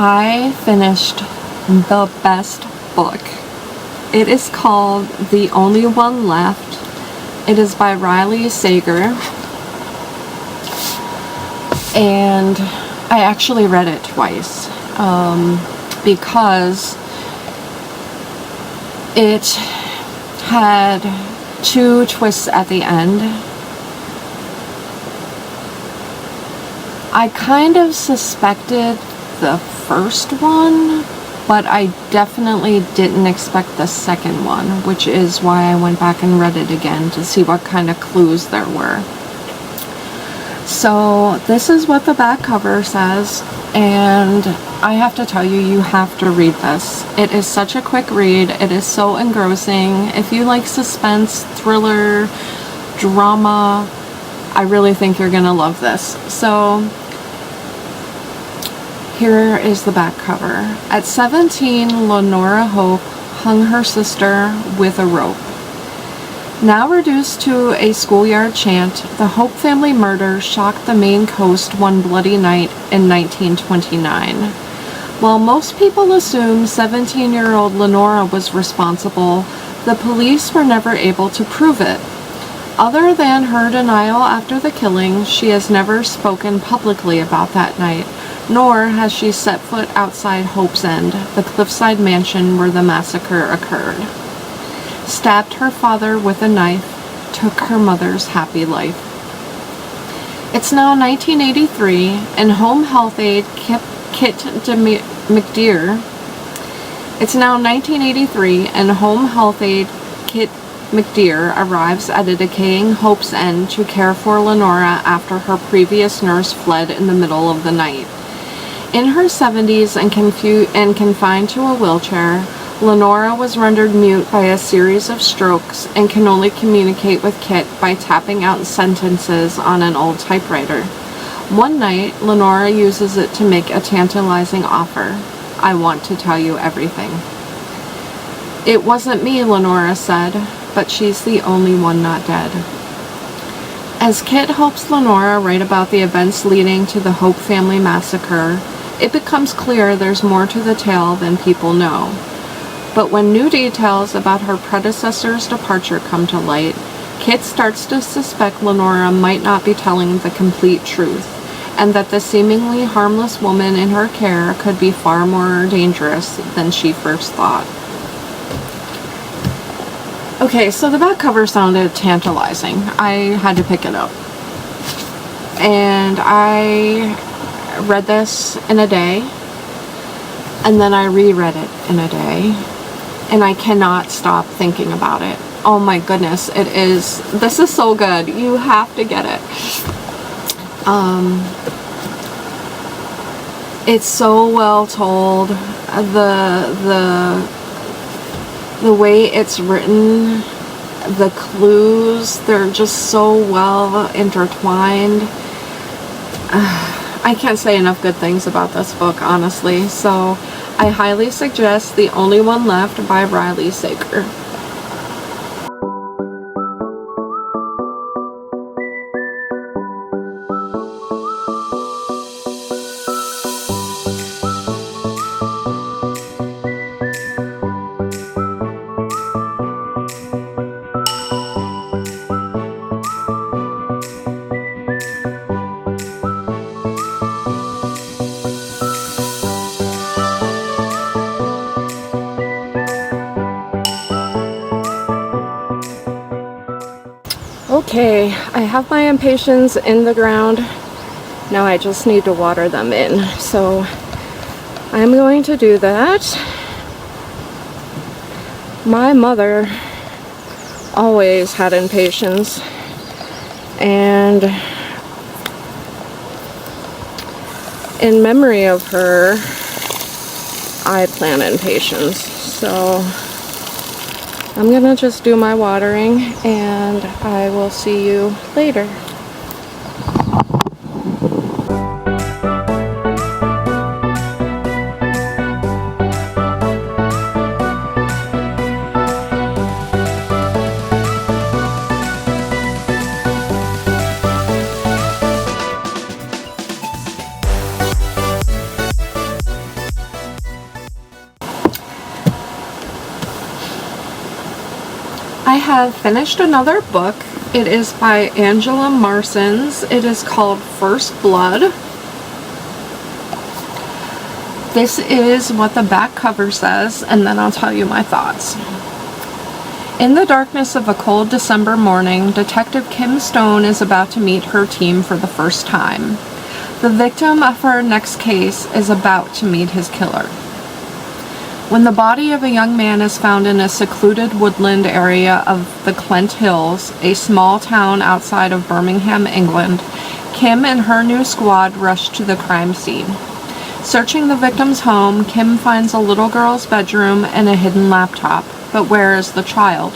I finished the best book. It is called The Only One Left. It is by Riley Sager. And I actually read it twice because it had two twists at the end. I kind of suspected the first one, but I definitely didn't expect the second one, which is why I went back and read it again to see what kind of clues there were. So this is what the back cover says, and I have to tell you, you have to read this. It is such a quick read. It is so engrossing. If you like suspense, thriller, drama, I really think you're gonna love this. So here is the back cover. At 17, Lenora Hope hung her sister with a rope. Now reduced to a schoolyard chant, the Hope family murder shocked the Maine coast one bloody night in 1929. While most people assume 17-year-old Lenora was responsible, the police were never able to prove it. Other than her denial after the killing, she has never spoken publicly about that night, nor has she set foot outside Hope's End, the cliffside mansion where the massacre occurred. Stabbed her father with a knife, took her mother's happy life. It's now 1983, and home health aide Kit McDeer. It's now 1983, and home health aide Kit McDeer arrives at a decaying Hope's End to care for Lenora after her previous nurse fled in the middle of the night. In her 70s and confined to a wheelchair, Lenora was rendered mute by a series of strokes and can only communicate with Kit by tapping out sentences on an old typewriter. One night, Lenora uses it to make a tantalizing offer. "I want to tell you everything." "It wasn't me," Lenora said, "but she's the only one not dead." As Kit helps Lenora write about the events leading to the Hope family massacre, it becomes clear there's more to the tale than people know. But when new details about her predecessor's departure come to light, Kit starts to suspect Lenora might not be telling the complete truth, and that the seemingly harmless woman in her care could be far more dangerous than she first thought. Okay, so the back cover sounded tantalizing. I had to pick it up. And I read this in a day, and then I reread it in a day. And I cannot stop thinking about it. Oh my goodness, this is so good. You have to get it. It's so well told. The way it's written, the clues, they're just so well intertwined. I can't say enough good things about this book, honestly. So I highly suggest The Only One Left by Riley Sager. Okay, I have my impatiens in the ground. Now I just need to water them in. So I'm going to do that. My mother always had impatiens, and in memory of her, I plant impatiens. So I'm gonna just do my watering, and I will see you later. I have finished another book. It is by Angela Marsons. It is called First Blood. This is what the back cover says, and then I'll tell you my thoughts. In the darkness of a cold December morning, Detective Kim Stone is about to meet her team for the first time. The victim of her next case is about to meet his killer. When the body of a young man is found in a secluded woodland area of the Clent Hills, a small town outside of Birmingham, England, Kim and her new squad rush to the crime scene. Searching the victim's home, Kim finds a little girl's bedroom and a hidden laptop. But where is the child?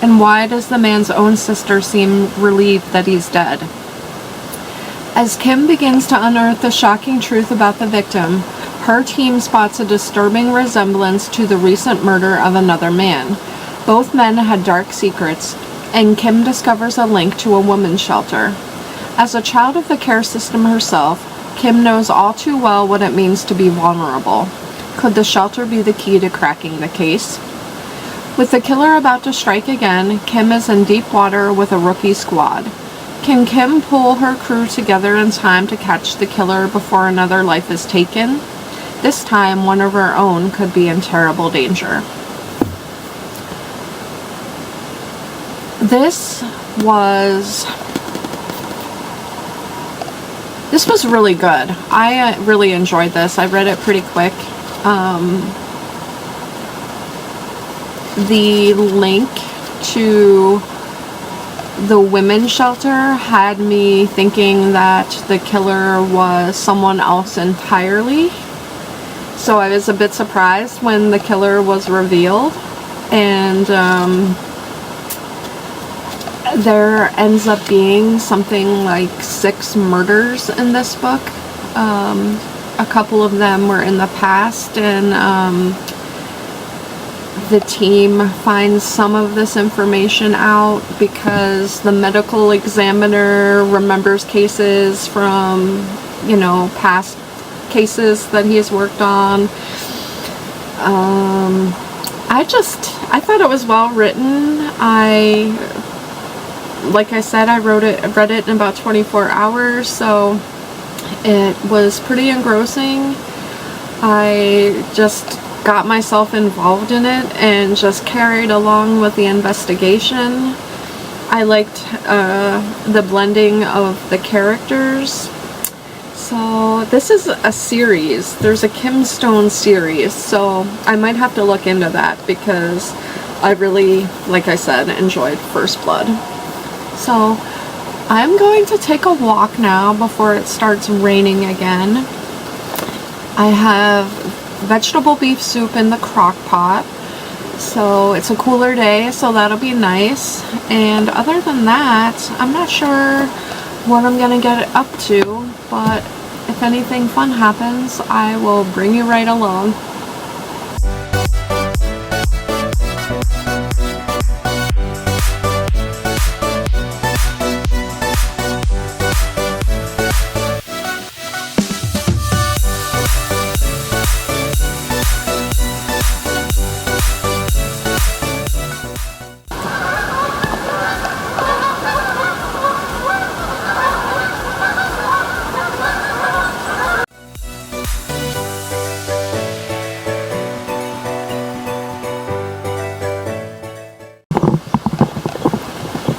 And why does the man's own sister seem relieved that he's dead? As Kim begins to unearth the shocking truth about the victim, her team spots a disturbing resemblance to the recent murder of another man. Both men had dark secrets, and Kim discovers a link to a women's shelter. As a child of the care system herself, Kim knows all too well what it means to be vulnerable. Could the shelter be the key to cracking the case? With the killer about to strike again, Kim is in deep water with a rookie squad. Can Kim pull her crew together in time to catch the killer before another life is taken? This time, one of her own could be in terrible danger. This was really good. I really enjoyed this. I read it pretty quick. The link to the women's shelter had me thinking that the killer was someone else entirely. So I was a bit surprised when the killer was revealed. And there ends up being something like 6 murders in this book. A couple of them were in the past, and the team finds some of this information out because the medical examiner remembers cases from, you know, past cases that he has worked on. I thought it was well written. Like I said, I read it in about 24 hours, so it was pretty engrossing. I just got myself involved in it and just carried along with the investigation. I liked the blending of the characters. So this is a series. There's a Kim Stone series, so I might have to look into that because I really, like I said, enjoyed First Blood. So I'm going to take a walk now before it starts raining again. I have vegetable beef soup in the crock pot, so it's a cooler day, so that'll be nice. And other than that, I'm not sure what I'm gonna get up to, but if anything fun happens, I will bring you right along.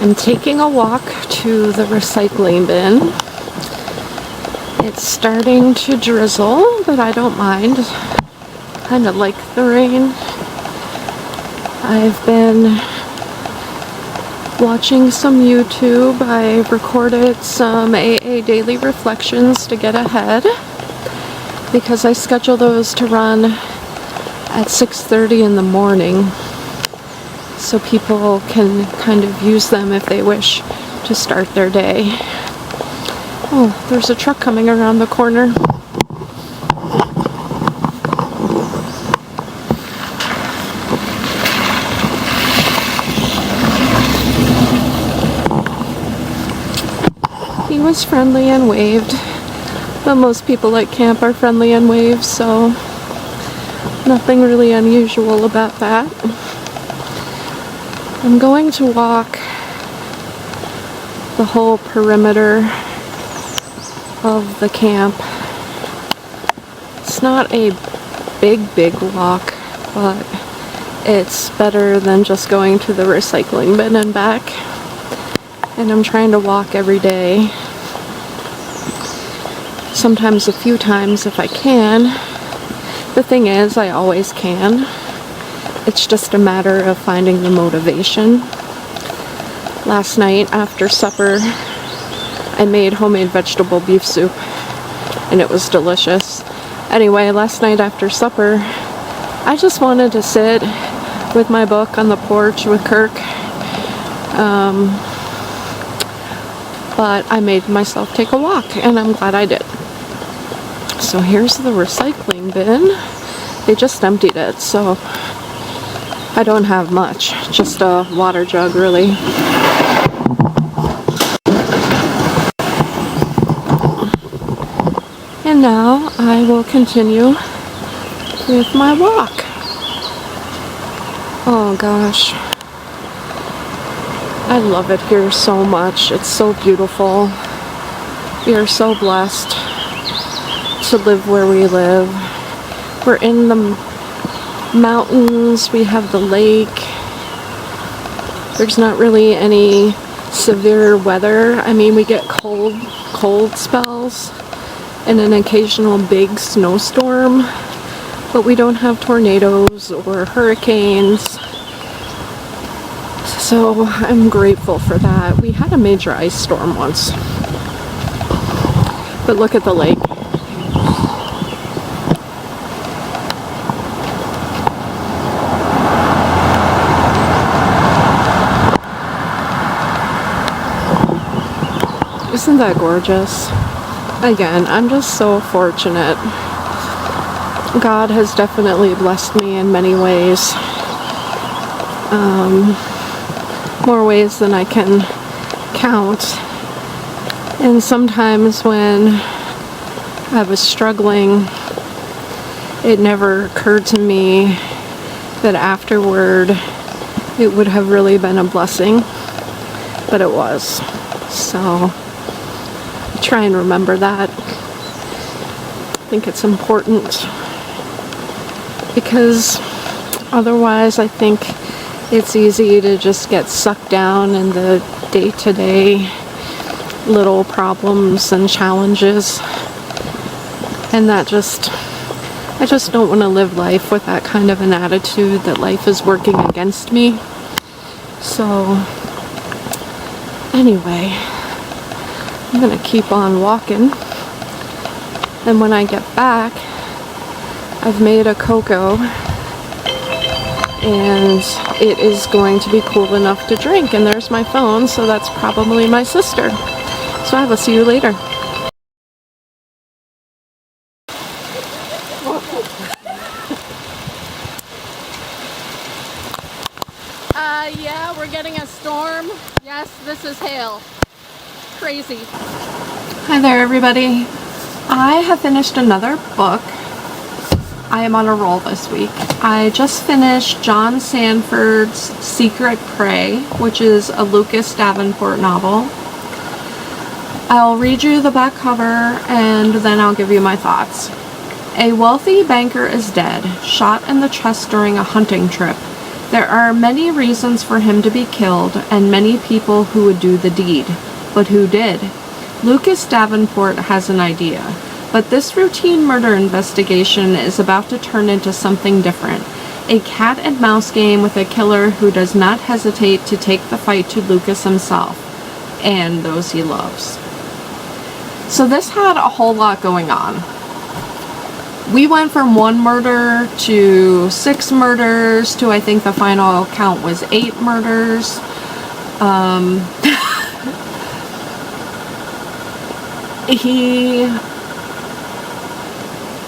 I'm taking a walk to the recycling bin. It's starting to drizzle, but I don't mind. Kind of like the rain. I've been watching some YouTube. I recorded some AA daily reflections to get ahead because I schedule those to run at 6:30 in the morning, so people can kind of use them if they wish to start their day. Oh, there's a truck coming around the corner. He was friendly and waved, but most people at camp are friendly and wave, so nothing really unusual about that. I'm going to walk the whole perimeter of the camp. It's not a big walk, but it's better than just going to the recycling bin and back. And I'm trying to walk every day, sometimes a few times if I can. The thing is, I always can. It's just a matter of finding the motivation. Last night after supper, I made homemade vegetable beef soup, and it was delicious. Anyway, last night after supper, I just wanted to sit with my book on the porch with Kirk. But I made myself take a walk, and I'm glad I did. So here's the recycling bin. They just emptied it, so I don't have much, just a water jug really. And now I will continue with my walk. Oh gosh, I love it here so much. It's so beautiful. We are so blessed to live where we live. We're in the mountains, we have the lake. There's not really any severe weather. I mean, we get cold spells and an occasional big snowstorm, but we don't have tornadoes or hurricanes. So I'm grateful for that. We had a major ice storm once, but look at the lake. Isn't that gorgeous? Again, I'm just so fortunate. God has definitely blessed me in many ways. More ways than I can count. And sometimes when I was struggling, it never occurred to me that afterward it would have really been a blessing, but it was. So try and remember that. I think it's important, because otherwise I think it's easy to just get sucked down in the day-to-day little problems and challenges, and I just don't want to live life with that kind of an attitude that life is working against me. So anyway, I'm gonna keep on walking, and when I get back, I've made a cocoa, and it is going to be cool enough to drink. And there's my phone, so that's probably my sister. So I will see you later. Yeah, we're getting a storm. Yes, this is hail. Crazy. Hi there, everybody. I have finished another book. I am on a roll this week. I just finished John Sanford's Secret Prey, which is a Lucas Davenport novel. I'll read you the back cover and then I'll give you my thoughts. A wealthy banker is dead, shot in the chest during a hunting trip. There are many reasons for him to be killed and many people who would do the deed. But who did? Lucas Davenport has an idea. But this routine murder investigation is about to turn into something different. A cat and mouse game with a killer who does not hesitate to take the fight to Lucas himself and those he loves. So this had a whole lot going on. We went from 1 murder to 6 murders to, I think the final count was 8 murders. He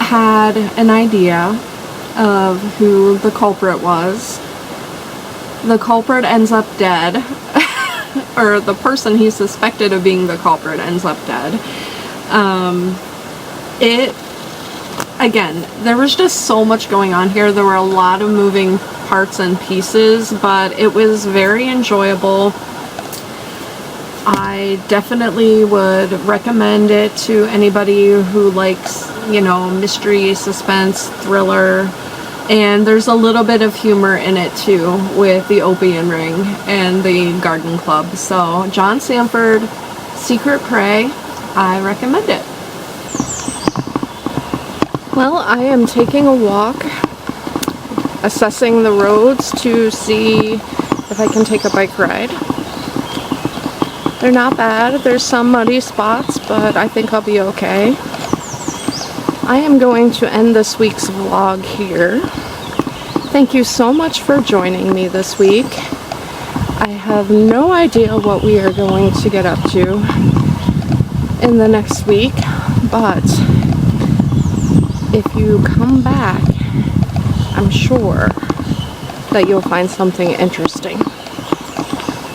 had an idea of who the culprit was. The culprit ends up dead, or the person he suspected of being the culprit ends up dead. It again, there was just so much going on here. There were a lot of moving parts and pieces, but it was very enjoyable. I definitely would recommend it to anybody who likes, you know, mystery, suspense, thriller, and there's a little bit of humor in it too with the opium ring and the garden club. So John Sanford, Secret Prey, I recommend it. Well, I am taking a walk, assessing the roads to see if I can take a bike ride. They're not bad. There's some muddy spots, but I think I'll be okay. I am going to end this week's vlog here. Thank you so much for joining me this week. I have no idea what we are going to get up to in the next week, but if you come back, I'm sure that you'll find something interesting.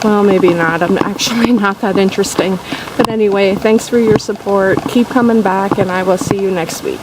Well, maybe not. I'm actually not that interesting. But anyway, thanks for your support. Keep coming back, and I will see you next week.